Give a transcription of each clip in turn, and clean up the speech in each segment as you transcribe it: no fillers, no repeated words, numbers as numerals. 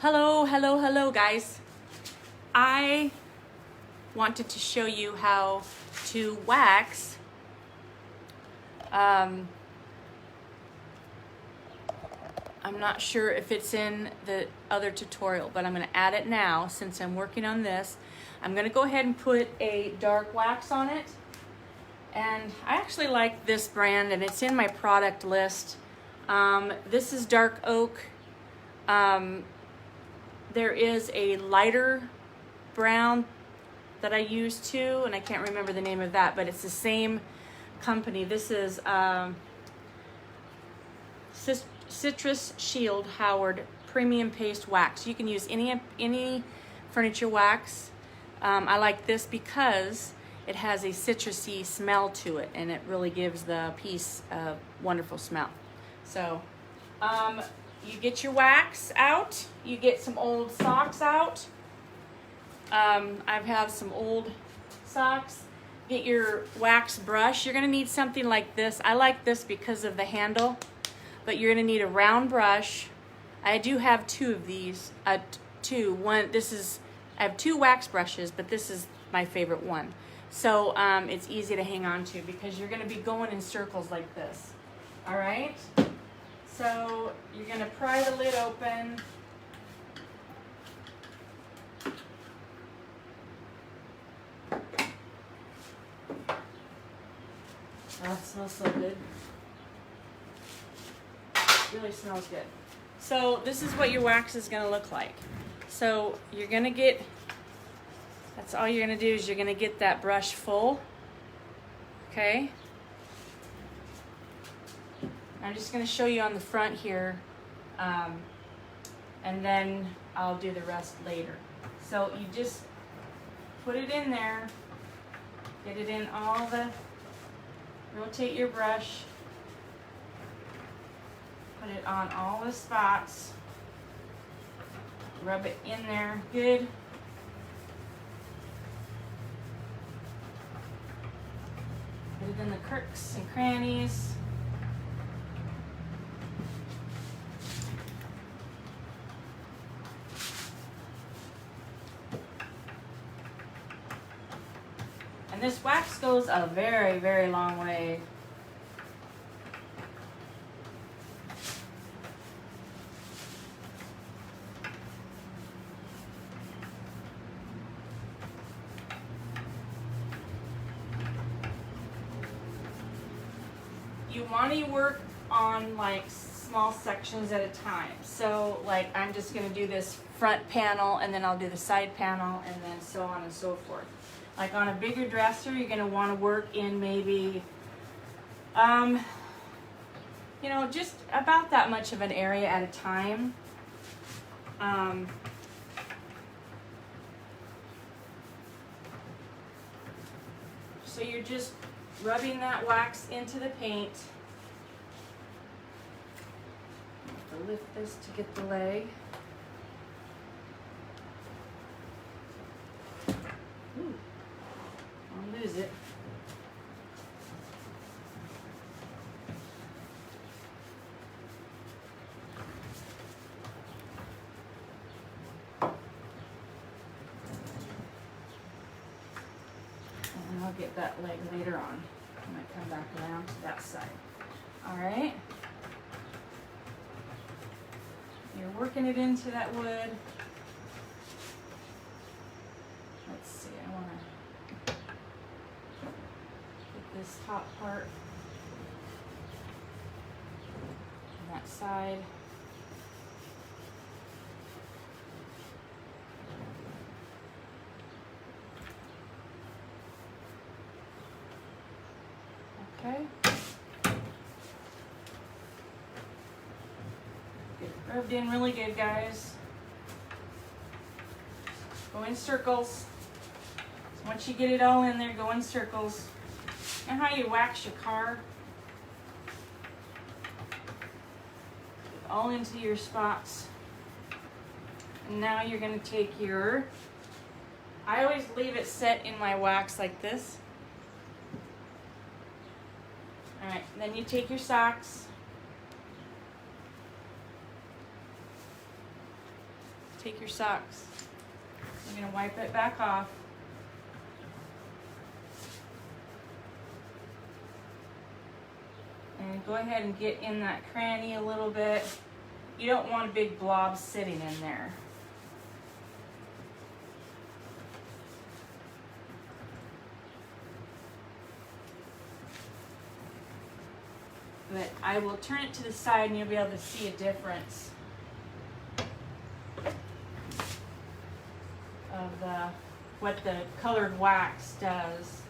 Hello guys. I wanted to show you how to wax I'm not sure if it's in the other tutorial, but I'm going to add it now since I'm working on this. I'm going to go ahead and put a dark wax on it. And I actually like this brand, and it's in my product list. This is dark oak. There is a lighter brown that I use too, and I can't remember the name of that, but it's the same company. This is Citrus Shield Howard Premium Paste Wax. You can use any furniture wax. I like this because it has a citrusy smell to it, and it really gives the piece a wonderful smell. So you get your wax out, you get some old socks out. I have some old socks. Get your wax brush. You're going to need something like this. I like this because of the handle, but you're going to need a round brush. I do have two of these. I have two wax brushes, but this is my favorite one. So it's easy to hang on to because you're going to be going in circles like this. All right? So you're going to pry the lid open. Oh, it smells so good. It really smells good. So this is what your wax is going to look like. So you're going to get, that's all you're going to do is you're going to get that brush full. Okay? I'm just going to show you on the front here, and then I'll do the rest later. So you just put it in there, get it in all the, rotate your brush, put it on all the spots, rub it in there good. Put it in the crooks and crannies. And this wax goes a very, very long way. You want to work on like small sections at a time. So like I'm just going to do this front panel, and then I'll do the side panel, and then so on and so forth. Like on a bigger dresser, you're going to want to work in maybe, just about that much of an area at a time. So you're just rubbing that wax into the paint. I have to lift this to get the leg. Ooh. I'll lose it. And I'll get that leg later on. I might come back around to that side. All right. You're working it into that wood. Let's see, I want to get this top part on that side. Okay. Get it rubbed in really good, guys. Go in circles. So once you get it all in there, go in circles. And how you wax your car. Get all into your spots. And now you're going to take your, I always leave it set in my wax like this. Alright, then you take your socks, take your socks. You're gonna wipe it back off. And go ahead and get in that cranny a little bit. You don't want a big blob sitting in there. But I will turn it to the side and you'll be able to see a difference of what the colored wax does.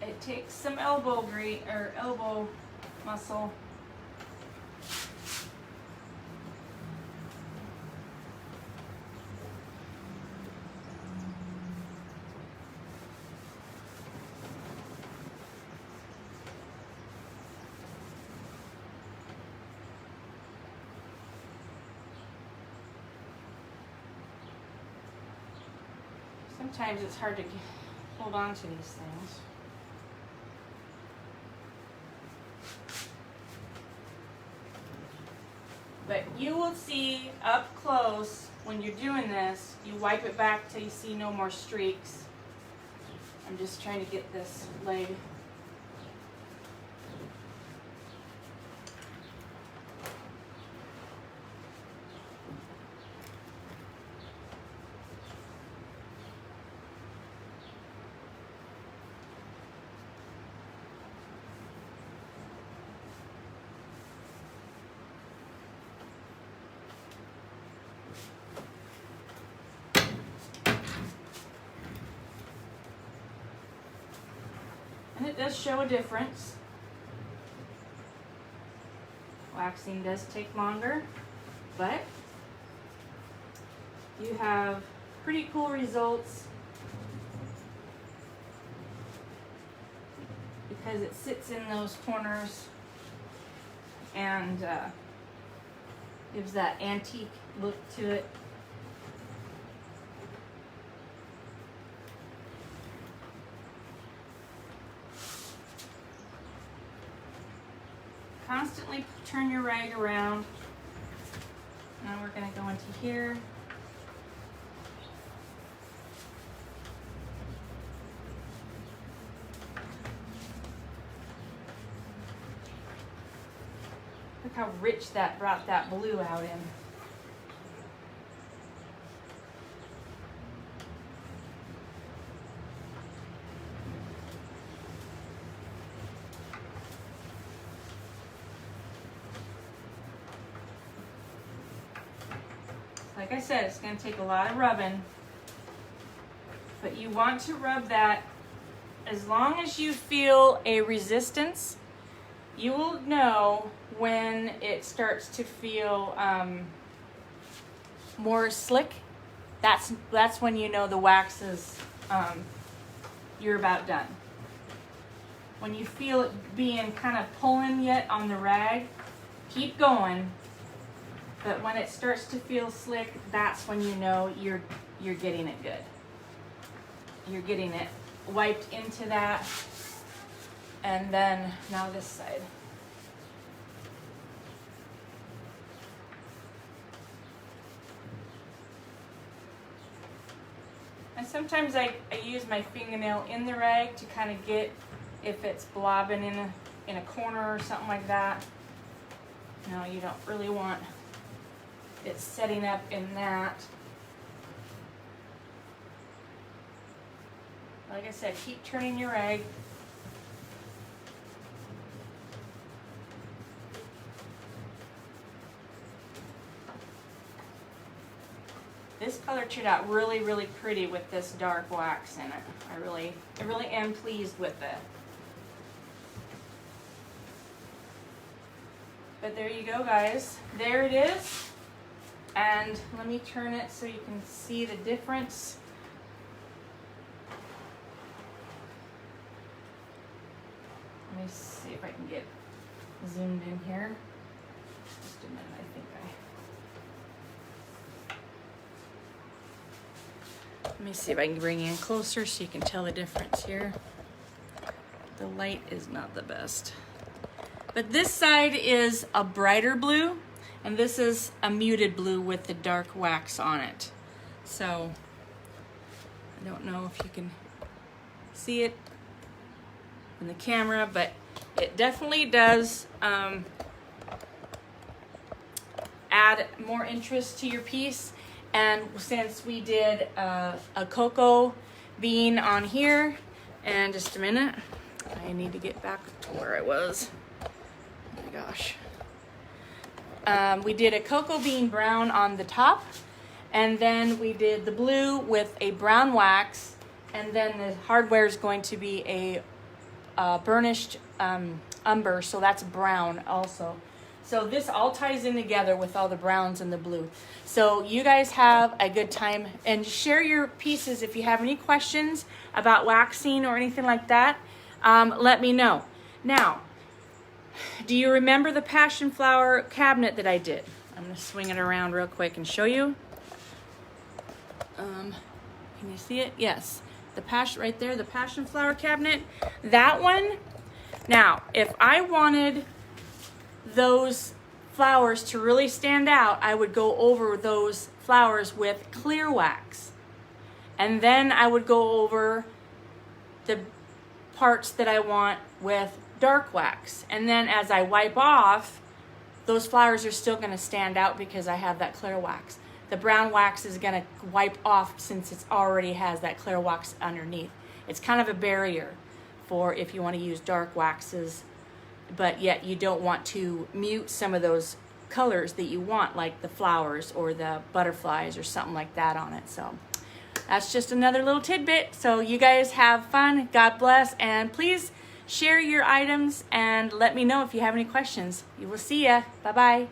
It takes some elbow muscle. Sometimes it's hard to hold on to these things. But you will see up close when you're doing this, you wipe it back till you see no more streaks. I'm just trying to get this leg. And it does show a difference. Waxing does take longer, but you have pretty cool results because it sits in those corners and gives that antique look to it. Constantly turn your rag around. Now we're going to go into here. Look how rich that brought that blue out in. Like I said, it's going to take a lot of rubbing, but you want to rub that as long as you feel a resistance. You will know when it starts to feel more slick. That's when you know the wax is, you're about done. When you feel it being kind of pulling yet on the rag, keep going. But when it starts to feel slick, that's when you know you're getting it good. You're getting it wiped into that. And then now this side. And sometimes I use my fingernail in the rag to kind of get if it's blobbing in a corner or something like that. No, you don't really want it's setting up in that. Like I said, keep turning your rag. This color turned out really, really pretty with this dark wax in it. I really am pleased with it. But there you go, guys. There it is. And let me turn it so you can see the difference. Let me see if I can get zoomed in here. Just a minute, I think Let me see if I can bring you in closer so you can tell the difference here. The light is not the best. But this side is a brighter blue, and this is a muted blue with the dark wax on it. So, I don't know if you can see it in the camera, but it definitely does add more interest to your piece. And since we did a cocoa bean on here, and just a minute, I need to get back to where I was. Oh my gosh. We did a cocoa bean brown on the top, and then we did the blue with a brown wax, and then the hardware is going to be a burnished umber, so that's brown also. So this all ties in together with all the browns and the blue. So you guys have a good time, and share your pieces. If you have any questions about waxing or anything like that, let me know. Now, do you remember the passion flower cabinet that I did? I'm gonna swing it around real quick and show you. Can you see it? Yes, the passion right there, the passion flower cabinet. That one. Now, if I wanted those flowers to really stand out, I would go over those flowers with clear wax, and then I would go over the parts that I want with dark wax, and then as I wipe off, those flowers are still going to stand out because I have that clear wax. The brown wax is going to wipe off since it already has that clear wax underneath. It's kind of a barrier for if you want to use dark waxes, but yet you don't want to mute some of those colors that you want, like the flowers or the butterflies or something like that on it. So that's just another little tidbit. So you guys have fun. God bless. And please share your items and let me know if you have any questions. We will see ya. Bye-bye.